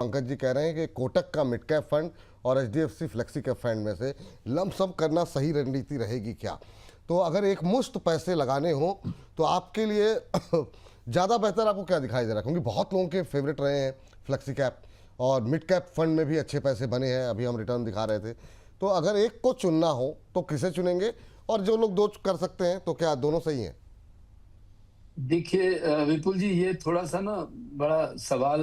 पंकज जी कह रहे हैं कि कोटक का मिड कैप फंड और एचडीएफसी फ्लेक्सी कैप फंड में से लमसम करना सही रणनीति रहेगी क्या? तो अगर एक मुश्त पैसे लगाने हो तो आपके लिए ज़्यादा बेहतर आपको क्या दिखाई दे रहा है? क्योंकि बहुत लोगों के फेवरेट रहे हैं फ्लेक्सी कैप, और मिड कैप फंड में भी अच्छे पैसे बने हैं, अभी हम रिटर्न दिखा रहे थे। तो अगर एक को चुनना हो तो किसे चुनेंगे? और जो लोग दो कर सकते हैं तो क्या दोनों सही हैं? देखिए विपुल जी, ये थोड़ा सा ना बड़ा सवाल,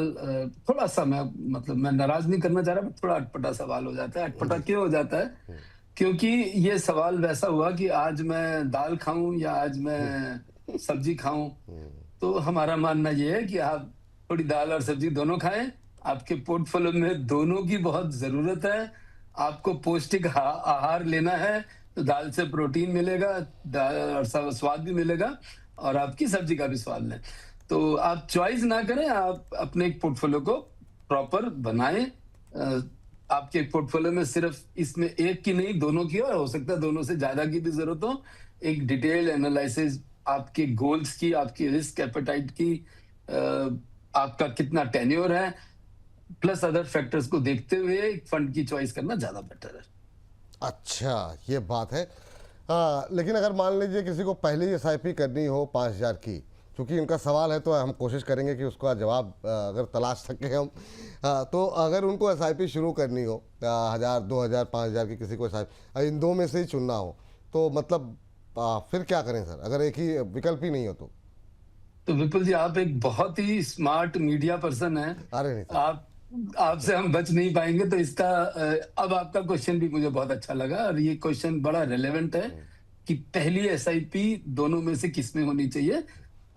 थोड़ा सा मैं नाराज नहीं करना चाह रहा, बट थोड़ा अटपटा सवाल हो जाता है। अटपटा जी। क्यों हो जाता है? क्योंकि ये सवाल वैसा हुआ कि आज मैं दाल खाऊं या आज मैं सब्जी खाऊं। तो हमारा मानना ये है कि आप थोड़ी दाल और सब्जी दोनों खाएं। आपके पोर्टफोलियो में दोनों की बहुत जरूरत है। आपको पौष्टिक आहार लेना है तो दाल से प्रोटीन मिलेगा, दाल और स्वाद भी मिलेगा, और आपकी सब्जी का भी स्वाद लें। तो आप चॉइस ना करें, आप अपने एक पोर्टफोलियो को प्रॉपर बनाएं। आपके पोर्टफोलियो में सिर्फ इसमें एक की नहीं, दोनों की, और हो सकता है दोनों से ज्यादा की भी जरूरत हो। एक डिटेल एनालिसिस आपके गोल्स की, आपकी रिस्क एपेटाइट की, आपका कितना टेन्योर है, प्लस अदर फैक्टर्स को देखते हुए एक फंड की चॉइस करना ज्यादा बेटर है। अच्छा, ये बात है। लेकिन अगर मान लीजिए किसी को पहले ही एसआईपी करनी हो 5,000 की, क्योंकि इनका सवाल है तो हम कोशिश करेंगे कि उसका जवाब अगर तलाश सकें हम। तो अगर उनको एसआईपी शुरू करनी हो 1,000, 2,000, 5,000 की, किसी को एसआईपी इन दो में से ही चुनना हो, तो मतलब फिर क्या करें सर, अगर एक ही विकल्प ही नहीं हो तो विपुल जी, आप एक बहुत ही स्मार्ट मीडिया पर्सन हैं। अरे नहीं सर। आप आपसे हम बच नहीं पाएंगे। तो इसका अब आपका क्वेश्चन भी मुझे बहुत अच्छा लगा, और ये क्वेश्चन बड़ा रेलेवेंट है कि पहली एसआईपी दोनों में से किस में होनी चाहिए,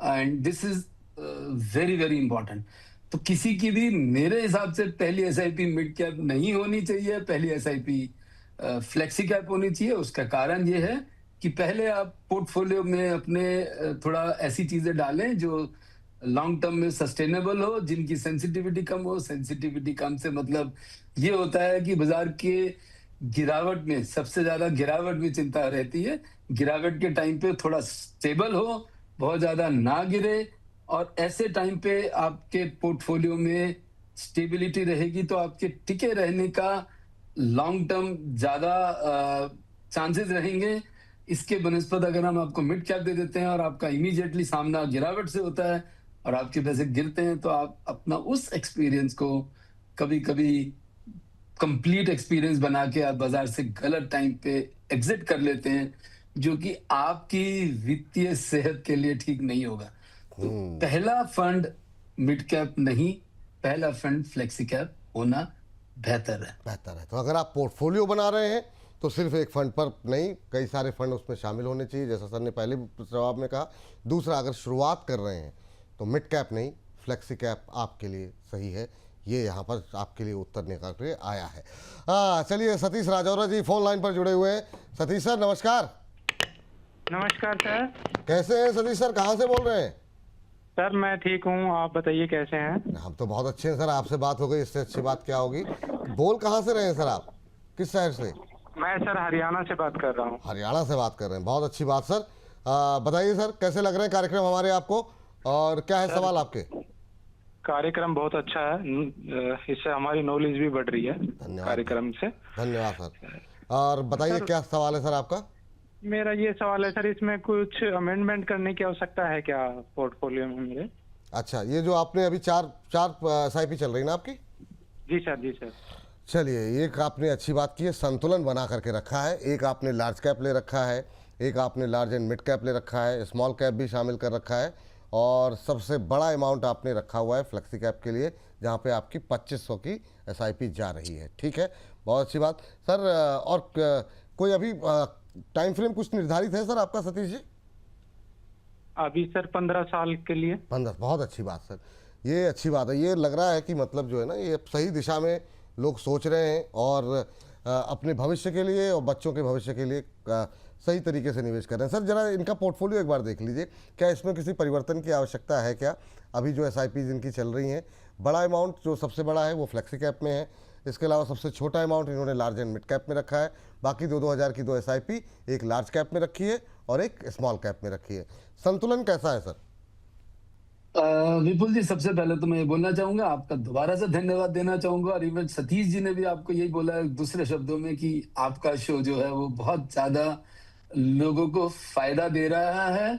and this is very very important. तो किसी की भी मेरे हिसाब से पहली एसआईपी मिड कैप नहीं होनी चाहिए, पहली एसआईपी फ्लेक्सी कैप होनी चाहिए। उसका कारण ये है कि पहले आप पोर्टफोलियो में अपने थोड़ा ऐसी चीजें डालें जो लॉन्ग टर्म में सस्टेनेबल हो, जिनकी सेंसिटिविटी कम हो। सेंसिटिविटी कम से मतलब ये होता है कि बाजार के गिरावट में, सबसे ज्यादा गिरावट में चिंता रहती है। गिरावट के टाइम पे थोड़ा स्टेबल हो, बहुत ज्यादा ना गिरे, और ऐसे टाइम पे आपके पोर्टफोलियो में स्टेबिलिटी रहेगी तो आपके टिके रहने का लॉन्ग टर्म ज्यादा चांसेस रहेंगे। इसके बनस्पत अगर हम आपको मिड कैप दे देते हैं और आपका इमीडिएटली सामना गिरावट से होता है और आपके पैसे गिरते हैं, तो आप अपना उस एक्सपीरियंस को कभी कभी कंप्लीट एक्सपीरियंस बना के आप बाजार से गलत टाइम पे एग्जिट कर लेते हैं, जो कि आपकी वित्तीय सेहत के लिए ठीक नहीं होगा। तो पहला फंड मिड कैप नहीं, पहला फंड फ्लेक्सी कैप होना बेहतर है। बेहतर है। तो अगर आप पोर्टफोलियो बना रहे हैं तो सिर्फ एक फंड पर नहीं, कई सारे फंड उसमें शामिल होने चाहिए, जैसा सर ने पहले जवाब में कहा। दूसरा, अगर शुरुआत कर रहे हैं तो मिड कैप नहीं, फ्लेक्सी कैप आपके लिए सही है। ये यहाँ पर आपके लिए उत्तर निकल के आया है। चलिए, सतीश राजौरा जी फोन लाइन पर जुड़े हुए हैं। सतीश सर नमस्कार। नमस्कार सर। कैसे हैं सतीश सर, कहाँ से बोल रहे हैं? सर मैं ठीक हूँ, आप बताइए कैसे हैं? हम तो बहुत अच्छे हैं सर, आपसे बात हो गई, इससे अच्छी बात क्या होगी। बोल कहाँ से रहे हैं सर आप, किस शहर से? मैं सर हरियाणा से बात कर रहा हूँ। हरियाणा से बात कर रहे हैं, बहुत अच्छी बात सर। बताइए सर, कैसे लग रहे हैं कार्यक्रम हमारे आपको, और क्या है सवाल आपके? कार्यक्रम बहुत अच्छा है, इससे हमारी नॉलेज भी बढ़ रही है। धन्यवाद कार्यक्रम से धन्यवाद सर। और बताइए क्या सवाल है सर आपका? मेरा ये सवाल है सर, इसमें कुछ अमेंडमेंट करने की आवश्यकता है क्या पोर्टफोलियो में मेरे? अच्छा, ये जो आपने अभी चार चार एसआईपी चल रही ना आपकी? जी सर, जी सर। चलिए, एक आपने अच्छी बात की है, संतुलन बना करके रखा है। एक आपने लार्ज कैप ले रखा है, एक आपने लार्ज एंड मिड कैप ले रखा है, स्मॉल कैप भी शामिल कर रखा है, और सबसे बड़ा अमाउंट आपने रखा हुआ है फ्लेक्सी कैप के लिए, जहाँ पे आपकी 2500 की एसआईपी जा रही है। ठीक है, बहुत अच्छी बात सर। और कोई अभी टाइम फ्रेम कुछ निर्धारित है सर आपका सतीश जी? अभी सर 15 साल के लिए। 15, बहुत अच्छी बात सर, ये अच्छी बात है। ये लग रहा है कि मतलब जो है ना, ये सही दिशा में लोग सोच रहे हैं, और अपने भविष्य के लिए और बच्चों के भविष्य के लिए सही तरीके से निवेश कर रहे हैं। सर जरा इनका पोर्टफोलियो एक बार देख लीजिए, क्या इसमें किसी परिवर्तन की आवश्यकता है क्या? अभी जो एसआईपी इनकी चल रही हैं, बड़ा अमाउंट जो सबसे बड़ा है वो फ्लेक्सी कैप में है, इसके अलावा सबसे छोटा अमाउंट इन्होंने लार्ज एंड मिड कैप में रखा है। बाकी 2-2 हज़ार की 2 एसआईपी एक लार्ज कैप में रखी है और एक स्मॉल कैप में रखी है। संतुलन कैसा है सर? विपुल जी, सबसे पहले तो मैं ये बोलना चाहूंगा, आपका दोबारा से धन्यवाद देना चाहूंगा, और इवन सतीश जी ने भी आपको यही बोला है दूसरे शब्दों में कि आपका शो जो है वो बहुत ज्यादा लोगों को फायदा दे रहा है।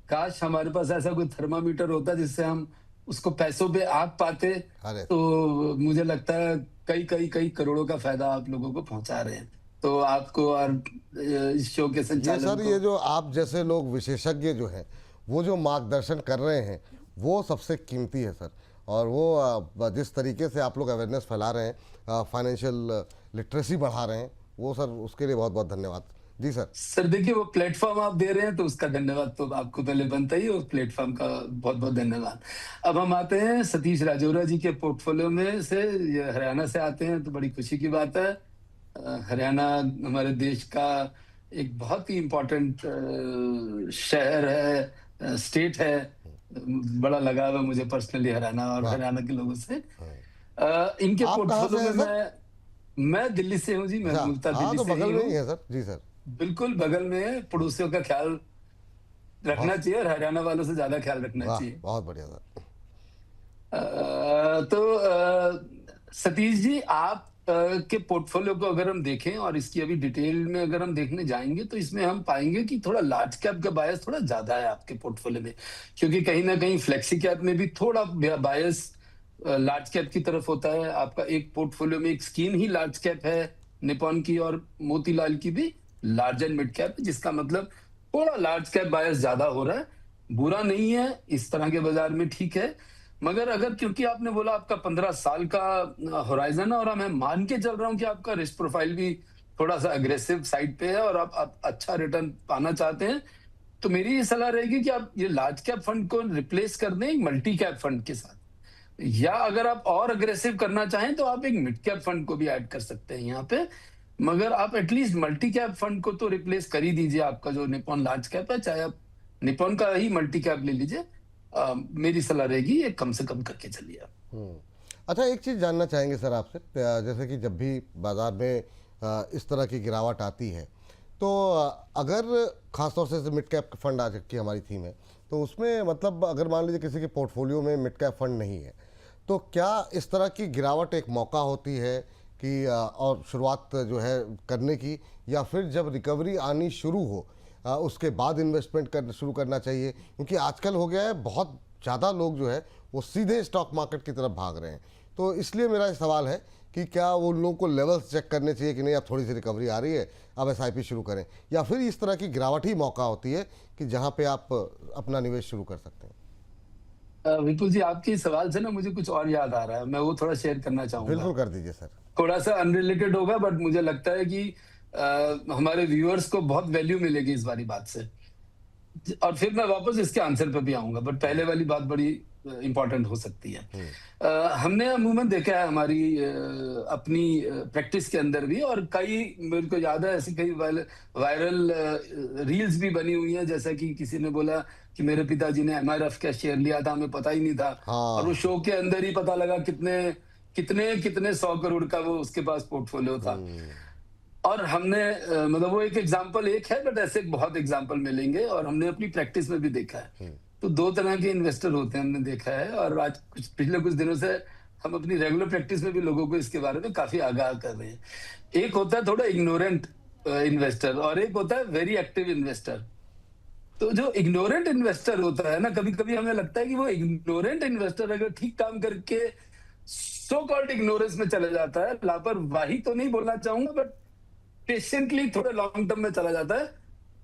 काश हमारे पास ऐसा कोई थर्मामीटर होता जिससे हम उसको पैसों पे आंक पाते, अरे तो मुझे लगता है कई कई कई करोड़ों का फायदा आप लोगों को पहुंचा रहे हैं। तो आपको और इस शो के ये संचालन सर, को। ये जो आप जैसे लोग विशेषज्ञ जो हैं वो जो मार्गदर्शन कर रहे हैं वो सबसे कीमती है सर। और वो जिस तरीके से आप लोग अवेयरनेस फैला रहे हैं, फाइनेंशियल लिटरेसी बढ़ा रहे हैं, वो सर उसके लिए बहुत बहुत धन्यवाद। जी सर। सर देखिए, वो प्लेटफॉर्म आप दे रहे हैं तो उसका धन्यवाद तो आपको पहले बनता ही है, उस प्लेटफॉर्म का बहुत बहुत धन्यवाद। अब हम आते हैं सतीश राजौरा जी के पोर्टफोलियो में से, ये हरियाणा से आते हैं तो बड़ी खुशी की बात है। हरियाणा हमारे देश का एक बहुत ही इम्पोर्टेंट शहर है, स्टेट है। बड़ा लगाव है मुझे पर्सनली हरियाणा और वाह। हरियाणा के लोगों से। हाँ। इनके आप कहाँ से पोर्टफोलियो हैं में सर? मैं दिल्ली से हूँ जी, मैं अच्छा, मूलतः हाँ दिल्ली तो से ही बगल में हूँ। ही है सर। जी सर। बिल्कुल बगल में है, पड़ोसियों का ख्याल रखना बहुत चाहिए और हरियाणा वालों से ज्यादा ख्याल रखना वाह, चाहिए। बहुत बढ़िया सर। सतीश जी, आप के पोर्टफोलियो को अगर हम देखें और इसकी अभी डिटेल में अगर हम देखने जाएंगे तो इसमें हम पाएंगे कि थोड़ा लार्ज कैप का बायस थोड़ा ज्यादा है आपके पोर्टफोलियो में, क्योंकि कहीं ना कहीं फ्लेक्सी कैप में भी थोड़ा बायस लार्ज कैप की तरफ होता है। आपका एक पोर्टफोलियो में एक स्कीम ही लार्ज कैप है निपॉन की, और मोतीलाल की भी लार्ज एंड मिड कैप, जिसका मतलब थोड़ा लार्ज कैप बायस ज्यादा हो रहा है। बुरा नहीं है, इस तरह के बाजार में ठीक है। मगर अगर, क्योंकि आपने बोला आपका 15 साल का होराइजन है और मैं मान के चल रहा हूं कि आपका रिस्क प्रोफाइल भी थोड़ा सा अग्रेसिव साइड पे है और आप अच्छा रिटर्न पाना चाहते हैं, तो मेरी ये सलाह रहेगी कि आप ये लार्ज कैप फंड को रिप्लेस कर दें एक मल्टी कैप फंड के साथ, या अगर आप और अग्रेसिव करना चाहें तो आप एक मिड कैप फंड को भी ऐड कर सकते हैं यहाँ पे। मगर आप एटलीस्ट मल्टी कैप फंड को तो रिप्लेस कर ही दीजिए, आपका जो निपॉन लार्ज कैप है, चाहे आप निपॉन का ही मल्टी कैप ले लीजिए। मेरी सलाह रहेगी ये कम से कम करके चलिए आप। हम्म। अच्छा, एक चीज़ जानना चाहेंगे सर आपसे, जैसे कि जब भी बाज़ार में इस तरह की गिरावट आती है तो अगर ख़ासतौर से मिड कैप फंड आज की हमारी थीम है, तो उसमें मतलब अगर मान लीजिए किसी के पोर्टफोलियो में मिड कैप फंड नहीं है, तो क्या इस तरह की गिरावट एक मौका होती है कि और शुरुआत जो है करने की, या फिर जब रिकवरी आनी शुरू हो उसके बाद इन्वेस्टमेंट शुरू करना चाहिए? क्योंकि आजकल हो गया है बहुत ज़्यादा लोग जो है वो सीधे स्टॉक मार्केट की तरफ भाग रहे हैं। तो इसलिए मेरा सवाल है कि क्या वो लोगों को लेवल्स चेक करने चाहिए कि नहीं अब थोड़ी सी रिकवरी आ रही है, अब एसआईपी शुरू करें, या फिर इस तरह की गिरावट ही मौका होती है कि जहां पे आप अपना निवेश शुरू कर सकते हैं? विपुल जी, आपके सवाल से ना मुझे कुछ और याद आ रहा है, मैं वो थोड़ा शेयर करना चाहूंगा। बिल्कुल कर दीजिए सर। थोड़ा सा अनरिलेटेड होगा, बट मुझे लगता है कि हमारे व्यूअर्स को बहुत वैल्यू मिलेगी इस वाली बात से, और फिर मैं वापस इसके आंसर पे भी आऊंगा, बट पहले वाली बात बड़ी इंपॉर्टेंट हो सकती है। हमने अमूमन देखा है हमारी अपनी प्रैक्टिस के अंदर भी, और कई, मेरे को याद है ऐसी कई वायरल रील्स भी बनी हुई हैं, जैसा कि किसी ने बोला कि मेरे पिताजी ने एमआरएफ का शेयर लिया था, हमें पता ही नहीं था, और वो हाँ। शो के अंदर ही पता लगा कितने कितने कितने 100 करोड़ का वो उसके पास पोर्टफोलियो था। और हमने मतलब वो एक एग्जांपल एक है, बट ऐसे बहुत एग्जांपल मिलेंगे, और हमने अपनी प्रैक्टिस में भी देखा है। तो दो तरह के इन्वेस्टर होते हैं, हमने देखा है, और आज पिछले कुछ दिनों से हम अपनी रेगुलर प्रैक्टिस में भी लोगों को इसके बारे में काफी आगाह कर रहे हैं। एक होता है थोड़ा इग्नोरेंट इन्वेस्टर, और एक होता है वेरी एक्टिव इन्वेस्टर। तो जो इग्नोरेंट इन्वेस्टर होता है ना, कभी कभी हमें लगता है कि वो इग्नोरेंट इन्वेस्टर अगर ठीक काम करके सो कॉल्ड इग्नोरेंस में चला जाता है, लापरवाही तो नहीं बोलना चाहूंगा, बट पेशेंटली थोड़े लॉन्ग टर्म में चला जाता है,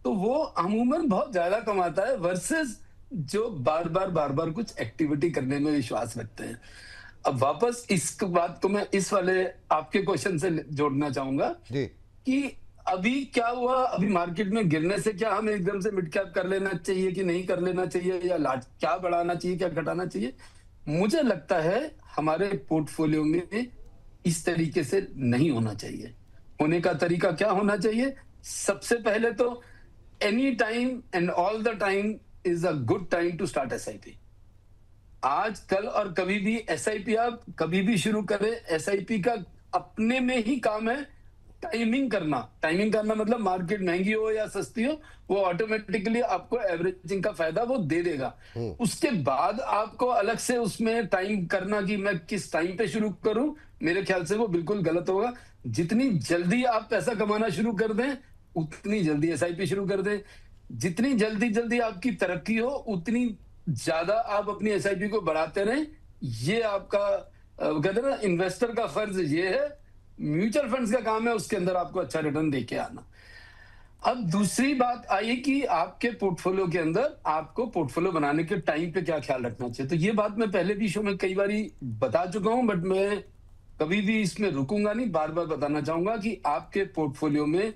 तो वो अमूमन बहुत ज्यादा कमाता है वर्सेस जो बार बार कुछ एक्टिविटी करने में विश्वास रखते हैं। अब वापस इस बात को मैं इस वाले आपके क्वेश्चन से जोड़ना चाहूंगा जी। कि अभी क्या हुआ, अभी मार्केट में गिरने से क्या हमें एकदम से मिड कैप कर लेना चाहिए कि नहीं कर लेना चाहिए, या लार्ज क्या बढ़ाना चाहिए क्या घटाना चाहिए? मुझे लगता है हमारे पोर्टफोलियो में इस तरीके से नहीं होना चाहिए। होने का तरीका क्या होना चाहिए? सबसे पहले तो any time and all the time is a good time to start SIP. आज कल और कभी भी एसआईपी आप कभी भी शुरू करें, एसआईपी का अपने में ही काम है टाइमिंग करना मतलब मार्केट महंगी हो या सस्ती हो, वो ऑटोमेटिकली आपको एवरेजिंग का फायदा वो दे देगा। उसके बाद आपको अलग से उसमें टाइम करना कि मैं किस टाइम पे शुरू करूं, मेरे ख्याल से वो बिल्कुल गलत होगा। जितनी जल्दी आप पैसा कमाना शुरू कर दें, उतनी जल्दी एसआईपी शुरू कर दें। जितनी जल्दी जल्दी आपकी तरक्की हो, उतनी ज्यादा आप अपनी एसआईपी को बढ़ाते रहें। ये आपका कहते हैं ना, इन्वेस्टर का फर्ज ये है। म्यूचुअल फंड्स का काम है उसके अंदर आपको अच्छा रिटर्न देके आना। अब दूसरी बात आई कि आपके पोर्टफोलियो के अंदर आपको पोर्टफोलियो बनाने के टाइम पे क्या ख्याल रखना चाहिए। तो ये बात मैं पहले भी शो में कई बारी बता चुका हूं, बट मैं कभी भी इसमें रुकूंगा नहीं, बार बार बताना चाहूंगा कि आपके पोर्टफोलियो में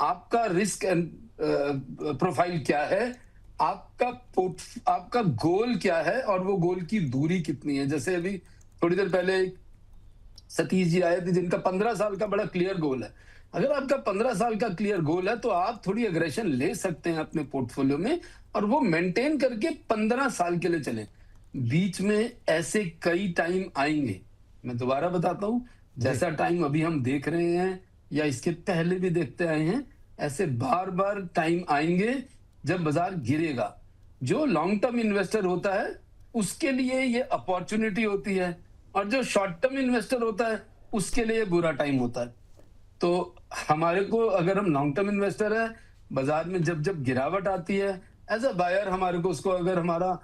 आपका रिस्क एंड प्रोफाइल क्या है, आपका गोल क्या है, और वो गोल की दूरी कितनी है। जैसे अभी थोड़ी देर पहले सतीश जी आए थे जिनका 15 साल का बड़ा क्लियर गोल है। अगर आपका 15 साल का क्लियर गोल है तो आप थोड़ी अग्रेशन ले सकते हैं अपने पोर्टफोलियो में, और वो मेंटेन करके 15 साल के लिए चलें। बीच में ऐसे कई टाइम आएंगे, मैं दोबारा बताता हूं, जैसा टाइम अभी हम देख रहे हैं या इसके पहले भी देखते आए हैं, ऐसे बार बार टाइम आएंगे जब बाजार गिरेगा। जो लॉन्ग टर्म इन्वेस्टर होता है उसके लिए ये अपॉर्चुनिटी होती है, और जो शॉर्ट टर्म इन्वेस्टर होता है उसके लिए बुरा टाइम होता है। तो हमारे को, अगर हम लॉन्ग टर्म इन्वेस्टर है, बाजार में जब जब गिरावट आती है, एज अ बायर हमारे को उसको, अगर हमारा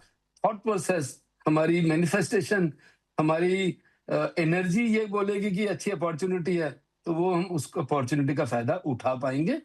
थॉट प्रोसेस, हमारी मैनिफेस्टेशन, हमारी एनर्जी ये बोलेगी कि अच्छी अपॉर्चुनिटी है, तो वो हम उस अपॉर्चुनिटी का फायदा उठा पाएंगे।